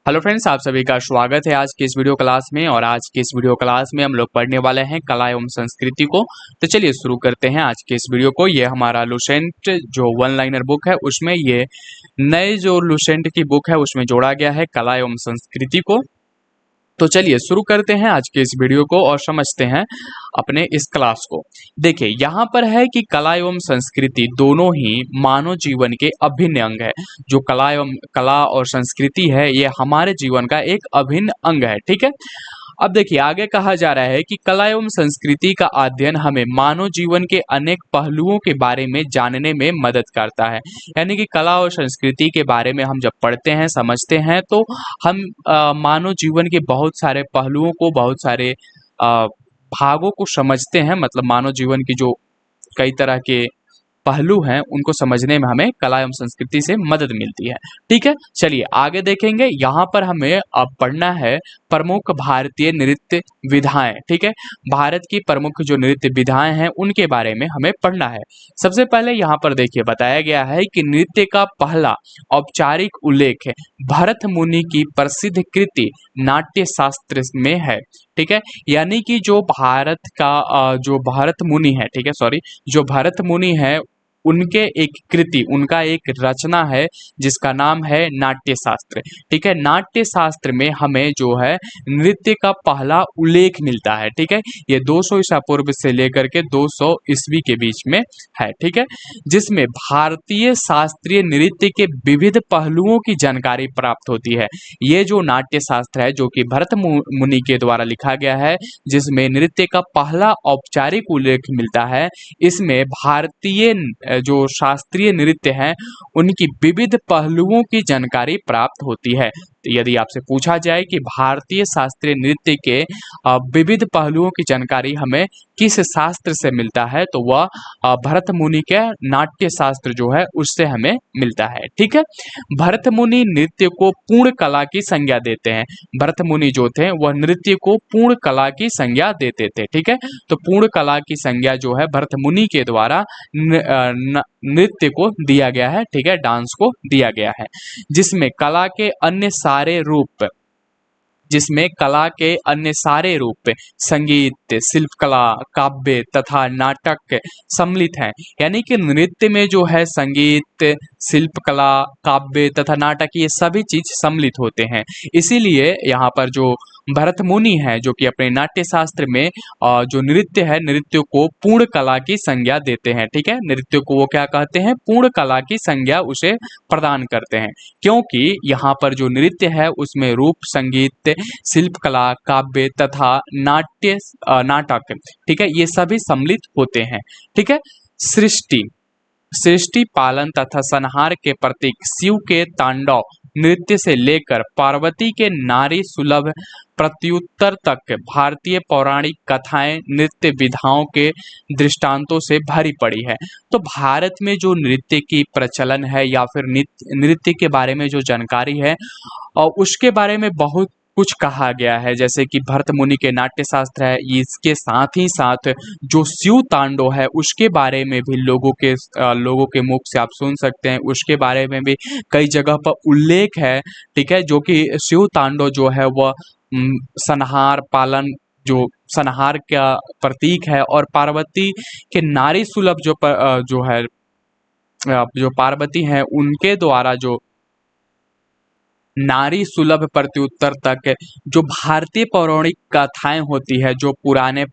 Hello friends, आप सभी का स्वागत है आज की इस वीडियो क्लास में। और आज की इस वीडियो क्लास में हम लोग पढ़ने वाले हैं कला एवं संस्कृति को। तो चलिए शुरू करते हैं आज के इस वीडियो को। ये हमारा लुसेंट जो वन लाइनर बुक है उसमें ये नए जो लुसेंट की बुक है उसमें जोड़ा गया है कला एवं संस्कृति को। तो चलिए शुरू करते हैं आज के इस वीडियो को और समझते हैं अपने इस क्लास को। देखिए यहाँ पर है कि कला एवं संस्कृति दोनों ही मानव जीवन के अभिन्न अंग है। जो कला और संस्कृति है ये हमारे जीवन का एक अभिन्न अंग है। ठीक है, अब देखिए आगे कहा जा रहा है कि कला एवं संस्कृति का अध्ययन हमें मानव जीवन के अनेक पहलुओं के बारे में जानने में मदद करता है। यानी कि कला और संस्कृति के बारे में हम जब पढ़ते हैं समझते हैं तो हम मानव जीवन के बहुत सारे पहलुओं को बहुत सारे भागों को समझते हैं। मतलब मानव जीवन की जो कई तरह के पहलू हैं उनको समझने में हमें कला एवं संस्कृति से मदद मिलती है। ठीक है, चलिए आगे देखेंगे। यहाँ पर हमें अब पढ़ना है प्रमुख भारतीय नृत्य विधाएं। ठीक है, भारत की प्रमुख जो नृत्य विधाएं हैं उनके बारे में हमें पढ़ना है। सबसे पहले यहाँ पर देखिए बताया गया है कि नृत्य का पहला औपचारिक उल्लेख है भरत मुनि की प्रसिद्ध कृति नाट्य शास्त्र में है। ठीक है, यानी कि जो भारत का जो भरत मुनि है, ठीक है सॉरी, जो भरत मुनि है उनके एक कृति उनका एक रचना है जिसका नाम है नाट्य शास्त्र। ठीक है, नाट्य शास्त्र में हमें जो है नृत्य का पहला उल्लेख मिलता है। ठीक है, ये 200 ईसा पूर्व से लेकर के 200 ईस्वी के बीच में है। ठीक है, जिसमें भारतीय शास्त्रीय नृत्य के विविध पहलुओं की जानकारी प्राप्त होती है। ये जो नाट्य शास्त्र है जो कि भरत मुनि के द्वारा लिखा गया है जिसमें नृत्य का पहला औपचारिक उल्लेख मिलता है, इसमें भारतीय जो शास्त्रीय नृत्य हैं उनकी विविध पहलुओं की जानकारी प्राप्त होती है। तो यदि आपसे पूछा जाए कि भारतीय शास्त्रीय नृत्य के विविध पहलुओं की जानकारी हमें किस शास्त्र से मिलता है तो वह भरत मुनि के नाट्य शास्त्र जो है उससे हमें मिलता है। ठीक है, भरत मुनि नृत्य को पूर्ण कला की संज्ञा देते हैं। भरत मुनि जो थे वह नृत्य को पूर्ण कला की संज्ञा देते थे। ठीक है, तो पूर्ण कला की संज्ञा जो है भरत मुनि के द्वारा नृत्य को दिया गया है। ठीक है, डांस को दिया गया है जिसमें कला के अन्य सारे रूप संगीत, शिल्पकला, काव्य तथा नाटक सम्मिलित हैं। यानी कि नृत्य में जो है संगीत, शिल्पकला, काव्य तथा नाटक ये सभी चीज सम्मिलित होते हैं। इसीलिए यहाँ पर जो भरत मुनि है जो कि अपने नाट्य शास्त्र में जो नृत्य है नृत्य को पूर्ण कला की संज्ञा देते हैं। ठीक है, नृत्य को वो क्या कहते हैं, पूर्ण कला की संज्ञा उसे प्रदान करते हैं, क्योंकि यहाँ पर जो नृत्य है उसमें रूप, संगीत, शिल्पकला, काव्य तथा नाटक, ठीक है, ये सभी सम्मिलित होते हैं। ठीक है, सृष्टि पालन तथा संहार के प्रतीक शिव के तांडव नृत्य से लेकर पार्वती के नारी सुलभ प्रत्युत्तर तक भारतीय पौराणिक कथाएं नृत्य विधाओं के दृष्टांतों से भरी पड़ी है। तो भारत में जो नृत्य की प्रचलन है या फिर नृत्य के बारे में जो जानकारी है और उसके बारे में बहुत कुछ कहा गया है। जैसे कि भरत मुनि के नाट्य शास्त्र है, इसके साथ ही साथ जो शिव तांडव है उसके बारे में भी लोगों के मुख से आप सुन सकते हैं। उसके बारे में भी कई जगह पर उल्लेख है। ठीक है, जो कि शिव तांडव जो है वह संहार पालन जो संहार का प्रतीक है और पार्वती के नारी सुलभ जो पार्वती हैं उनके द्वारा जो नारी सुलभ प्रत्युत्तर तक जो भारतीय पौराणिक कथाएं होती है, जो पुराने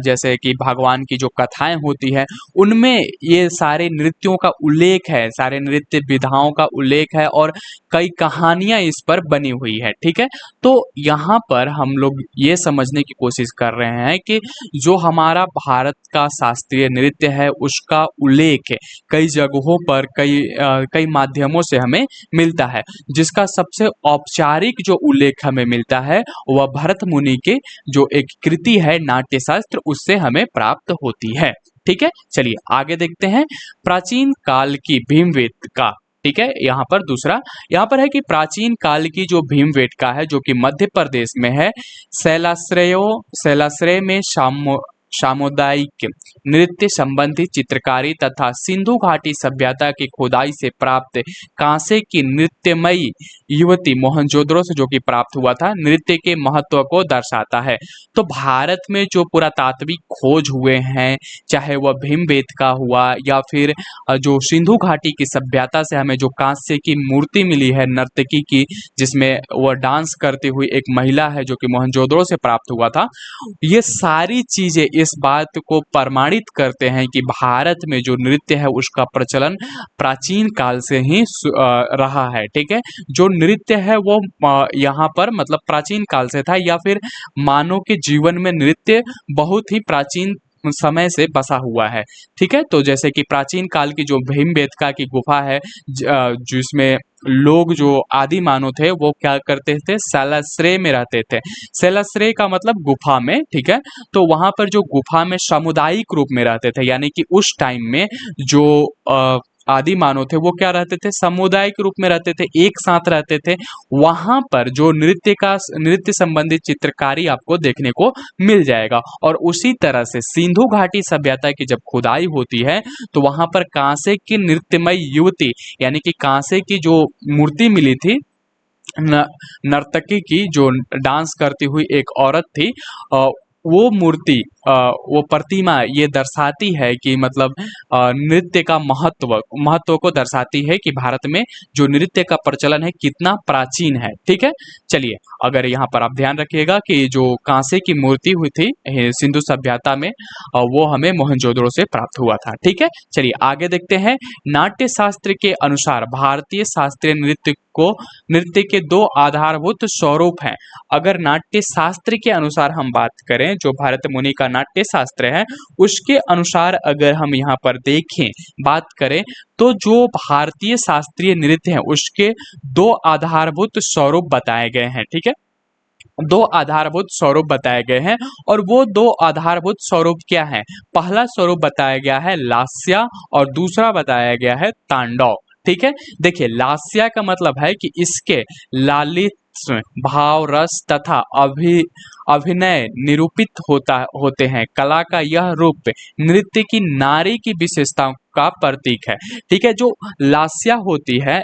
जैसे कि भगवान की जो कथाएं होती है उनमें ये सारे नृत्यों का उल्लेख है, सारे नृत्य विधाओं का उल्लेख है और कई कहानियां इस पर बनी हुई है। ठीक है, तो यहाँ पर हम लोग ये समझने की कोशिश कर रहे हैं कि जो हमारा भारत का शास्त्रीय नृत्य है उसका उल्लेख कई जगहों पर कई माध्यमों से हमें मिलता है, जिसका सबसे औपचारिक जो उल्लेख हमें मिलता है वह भरत मुनि के जो एक कृति है नाट्य शास्त्र उससे हमें प्राप्त होती है। ठीक है, चलिए आगे देखते हैं प्राचीन काल की भीमवेटका। ठीक है, यहाँ पर है कि प्राचीन काल की जो भीमवेटका है जो कि मध्य प्रदेश में है, शैलाश्रय में सामुदायिक नृत्य संबंधी चित्रकारी तथा सिंधु घाटी सभ्यता की खुदाई से प्राप्त कांसे की नृत्यमयी युवती मोहनजोदड़ो से जो कि प्राप्त हुआ था, नृत्य के महत्व को दर्शाता है। तो भारत में जो पुरातात्विक खोज हुए हैं, चाहे वह भीमबेटका हुआ या फिर जो सिंधु घाटी की सभ्यता से हमें जो कांस्य की मूर्ति मिली है नर्तकी की, जिसमें वह डांस करती हुई एक महिला है जो कि मोहनजोदड़ो से प्राप्त हुआ था, ये सारी चीजें इस बात को प्रमाणित करते हैं कि भारत में जो नृत्य है उसका प्रचलन प्राचीन काल से ही रहा है। ठीक है, जो नृत्य है वो यहाँ पर मतलब प्राचीन काल से था, या फिर मानव के जीवन में नृत्य बहुत ही प्राचीन समय से बसा हुआ है। ठीक है, तो जैसे कि प्राचीन काल की जो भीमबेटका की गुफा है, जिसमें लोग जो आदि मानव थे वो क्या करते थे, शैलाश्रय में रहते थे। शैलाश्रय का मतलब गुफा में। ठीक है, तो वहां पर जो गुफा में सामुदायिक रूप में रहते थे, यानी कि उस टाइम में जो आदि मानव थे वो क्या रहते थे, सामुदायिक रूप में रहते थे, एक साथ रहते थे। वहां पर जो नृत्य संबंधित चित्रकारी आपको देखने को मिल जाएगा। और उसी तरह से सिंधु घाटी सभ्यता की जब खुदाई होती है तो वहां पर कांसे की नृत्यमयी युवती, यानी कि कांसे की जो मूर्ति मिली थी नर्तकी की, जो डांस करती हुई एक औरत थी, वो मूर्ति वो प्रतिमा ये दर्शाती है कि मतलब नृत्य का महत्व को दर्शाती है कि भारत में जो नृत्य का प्रचलन है कितना प्राचीन है। ठीक है, चलिए अगर यहाँ पर आप ध्यान रखिएगा कि जो कांसे की मूर्ति हुई थी सिंधु सभ्यता में, वो हमें मोहनजोदड़ो से प्राप्त हुआ था। ठीक है, चलिए आगे देखते हैं। नाट्य शास्त्र के अनुसार भारतीय शास्त्रीय नृत्य के दो आधारभूत स्वरूप हैं। अगर नाट्य शास्त्र के अनुसार हम बात करें, जो भारत मुनि का नाट्य शास्त्र है उसके अनुसार अगर हम यहाँ पर देखें, बात करें, तो जो भारतीय शास्त्रीय नृत्य है उसके दो आधारभूत स्वरूप बताए गए हैं। ठीक है, दो आधारभूत स्वरूप बताए गए हैं, और वो दो आधारभूत स्वरूप क्या है? पहला स्वरूप बताया गया है लास्या और दूसरा बताया गया है तांडव। ठीक है, देखिए लास्या का मतलब है कि इसके लालित भाव, रस तथा अभिनय निरूपित होते हैं। कला का यह रूप नृत्य की नारी की विशेषताओं का प्रतीक है। ठीक है, जो लास्या होती है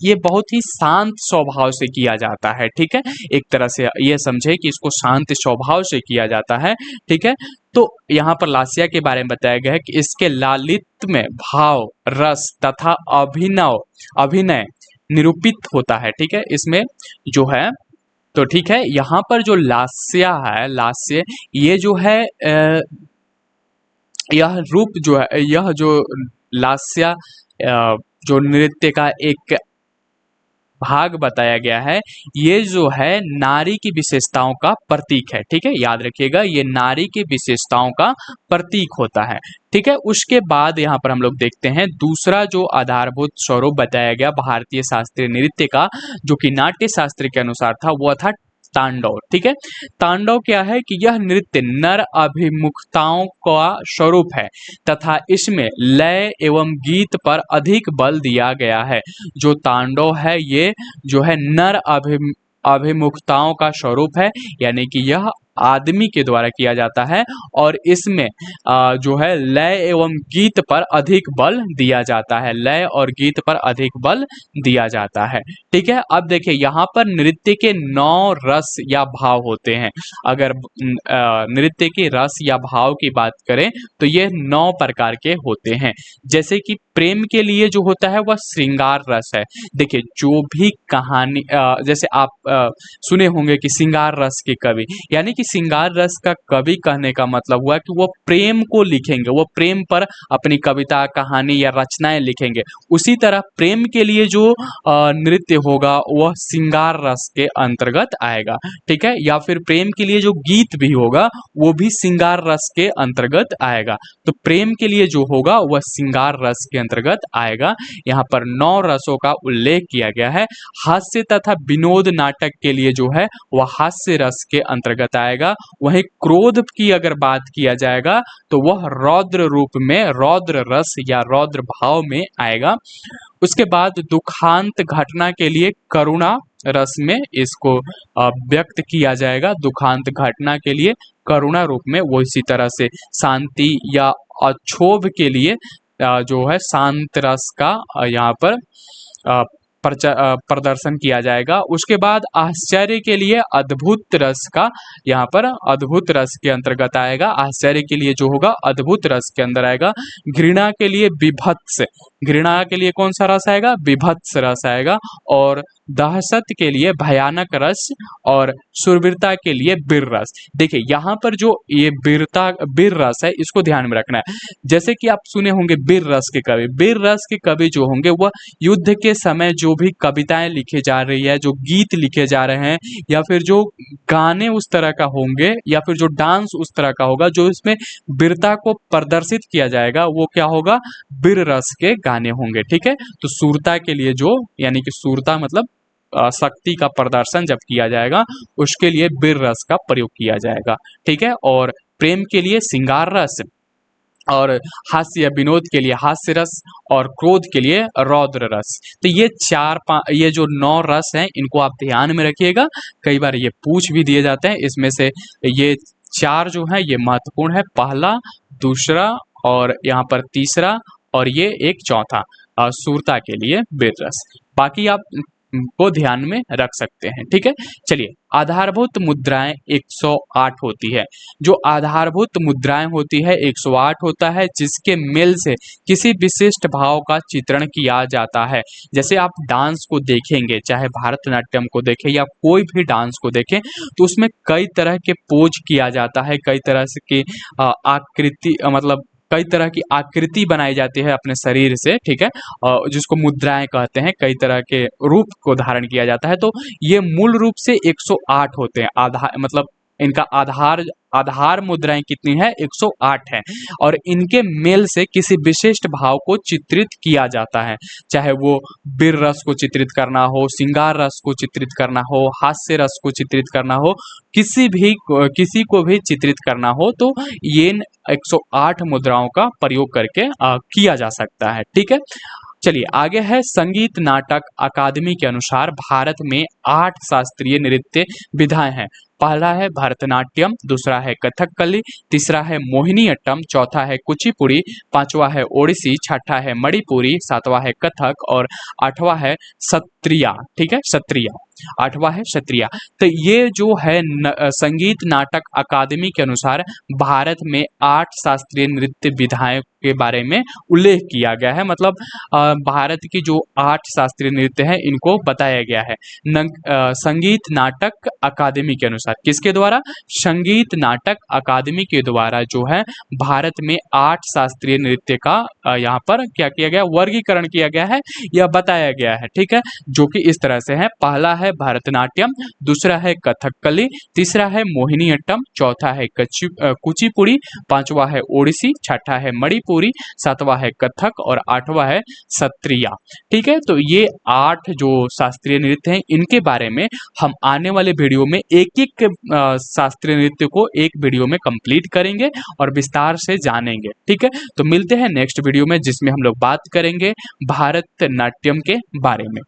ये बहुत ही शांत स्वभाव से किया जाता है। ठीक है, एक तरह से ये समझे कि इसको शांत स्वभाव से किया जाता है। ठीक है, तो यहाँ पर लास्या के बारे में बताया गया है कि इसके लालित्य में भाव, रस तथा अभिनय निरूपित होता है। ठीक है, इसमें जो है, तो ठीक है, यहाँ पर जो लास्या है, लास्य ये जो है यह रूप जो है, यह जो लास्या जो नृत्य का एक भाग बताया गया है, ये जो है नारी की विशेषताओं का प्रतीक है। ठीक है, याद रखिएगा ये नारी की विशेषताओं का प्रतीक होता है। ठीक है, उसके बाद यहाँ पर हम लोग देखते हैं दूसरा जो आधारभूत स्वरूप बताया गया भारतीय शास्त्रीय नृत्य का, जो कि नाट्य शास्त्र के अनुसार था, वह था तांडव। ठीक है, तांडव क्या है कि यह नृत्य नर अभिमुखताओं का स्वरूप है तथा इसमें लय एवं गीत पर अधिक बल दिया गया है। जो तांडव है ये जो है नर अभिमुखताओं का स्वरूप है, यानी कि यह आदमी के द्वारा किया जाता है, और इसमें जो है लय एवं गीत पर अधिक बल दिया जाता है, लय और गीत पर अधिक बल दिया जाता है। ठीक है, अब देखिए यहाँ पर नृत्य के 9 रस या भाव होते हैं। अगर नृत्य के रस या भाव की बात करें तो ये 9 प्रकार के होते हैं। जैसे कि प्रेम के लिए जो होता है वह श्रृंगार रस है। देखिए जो भी कहानी जैसे आप सुने होंगे कि श्रृंगार रस के कवि, यानी कि श्रृंगार रस का कवि कहने का मतलब हुआ कि वो प्रेम को लिखेंगे, वो प्रेम पर अपनी कविता, कहानी या रचनाएं लिखेंगे। उसी तरह प्रेम के लिए जो नृत्य होगा वह श्रृंगार रस के अंतर्गत आएगा। ठीक है, या फिर प्रेम के लिए जो गीत भी होगा वो भी श्रृंगार रस के अंतर्गत आएगा। तो प्रेम के लिए जो होगा वह श्रृंगार रस के अंतर्गत आएगा। यहाँ पर 9 रसों का उल्लेख किया गया है। हास्य तथा विनोद नाटक के लिए जो है वह हास्य रस के अंतर्गत आएगा। वहीं क्रोध की अगर बात किया जाएगा तो वह रौद्र रूप में, रौद्र रस या रौद्र भाव में आएगा। उसके बाद दुखांत घटना के लिए करुणा रस में इसको व्यक्त किया जाएगा। दुखांत घटना के लिए करुणा रूप में, वो इसी तरह से शांति या अक्षोभ के लिए जो है शांत रस का यहाँ पर प्रदर्शन किया जाएगा। उसके बाद आश्चर्य के लिए अद्भुत रस का यहाँ पर अद्भुत रस के अंतर्गत आएगा। आश्चर्य के लिए जो होगा अद्भुत रस के अंदर आएगा। घृणा के लिए विभत्स, घृणा के लिए कौन सा रस आएगा? विभत्स रस आएगा। और दहशत के लिए भयानक रस और शूरवीरता के लिए वीर रस। देखिए यहाँ पर जो ये वीर रस है, इसको ध्यान में रखना है। जैसे कि आप सुने होंगे वीर रस के कवि, वीर रस के कवि जो होंगे वह युद्ध के समय जो भी कविताएं लिखे जा रही है, जो गीत लिखे जा रहे हैं, या फिर जो गाने उस तरह का होंगे, या फिर जो डांस उस तरह का होगा, जो इसमें वीरता को प्रदर्शित किया जाएगा, वो क्या होगा? वीर रस के गाने होंगे। ठीक है, तो शूरता के लिए जो, यानी कि शूरता मतलब शक्ति का प्रदर्शन जब किया जाएगा, उसके लिए वीर रस का प्रयोग किया जाएगा। ठीक है, और प्रेम के लिए श्रृंगार रस, और हास्य विनोद के लिए हास्य रस, और क्रोध के लिए रौद्र रस। तो ये ये जो 9 रस हैं, इनको आप ध्यान में रखिएगा। कई बार ये पूछ भी दिए जाते हैं। इसमें से ये 4 जो हैं ये महत्वपूर्ण है। पहला, दूसरा, और यहाँ पर तीसरा, और ये एक चौथा, शूरता के लिए वीर रस। बाकी आप को ध्यान में रख सकते हैं। ठीक है, चलिए। आधारभूत मुद्राएं 108 होती है। जो आधारभूत मुद्राएं होती है 108 होता है, जिसके मेल से किसी विशिष्ट भाव का चित्रण किया जाता है। जैसे आप डांस को देखेंगे, चाहे भरतनाट्यम को देखें या कोई भी डांस को देखें, तो उसमें कई तरह के पोज किया जाता है, कई तरह से की आकृति मतलब कई तरह की आकृति बनाई जाती है अपने शरीर से। ठीक है, जिसको मुद्राएं कहते हैं, कई तरह के रूप को धारण किया जाता है। तो ये मूल रूप से 108 होते हैं। आधार मतलब इनका आधार मुद्राएं कितनी है? 108 है। और इनके मेल से किसी विशिष्ट भाव को चित्रित किया जाता है, चाहे वो वीर रस को चित्रित करना हो, श्रृंगार रस को चित्रित करना हो, हास्य रस को चित्रित करना हो, किसी को भी चित्रित करना हो, तो ये 108 मुद्राओं का प्रयोग करके किया जा सकता है। ठीक है, चलिए आगे है। संगीत नाटक अकादमी के अनुसार भारत में 8 शास्त्रीय नृत्य विधाएं हैं। पहला है भरतनाट्यम, दूसरा है कथकली, तीसरा है मोहिनीअट्टम, चौथा है कुचिपुड़ी, पांचवा है ओडिसी, छठा है मणिपुरी, सातवां है कथक, और आठवां है सत्रिया। ठीक है, सत्रिया, आठवां है सत्रिया। तो ये जो है संगीत नाटक अकादमी के अनुसार भारत में 8 शास्त्रीय नृत्य विधाएं के बारे में उल्लेख किया गया है। मतलब भारत की जो 8 शास्त्रीय नृत्य हैं, इनको बताया गया है संगीत नाटक अकादमी के अनुसार। किसके द्वारा? संगीत नाटक अकादमी के द्वारा जो है भारत में 8 शास्त्रीय नृत्य का यहाँ पर क्या किया गया? वर्गीकरण किया गया है या बताया गया है। ठीक है, जो कि इस तरह से है। पहला है भरतनाट्यम, दूसरा है कथकली, तीसरा है मोहिनीअट्टम, चौथा है कुचिपुड़ी, पांचवा है ओडिसी, छठा है मणिपुरी, सातवां है कथक, और आठवां है सत्रिया। ठीक है, तो ये 8 जो शास्त्रीय नृत्य हैं, इनके बारे में हम आने वाले वीडियो में एक एक शास्त्रीय नृत्य को एक वीडियो में कंप्लीट करेंगे और विस्तार से जानेंगे। ठीक है, तो मिलते हैं नेक्स्ट वीडियो में, जिसमें हम लोग बात करेंगे भारतनाट्यम के बारे में।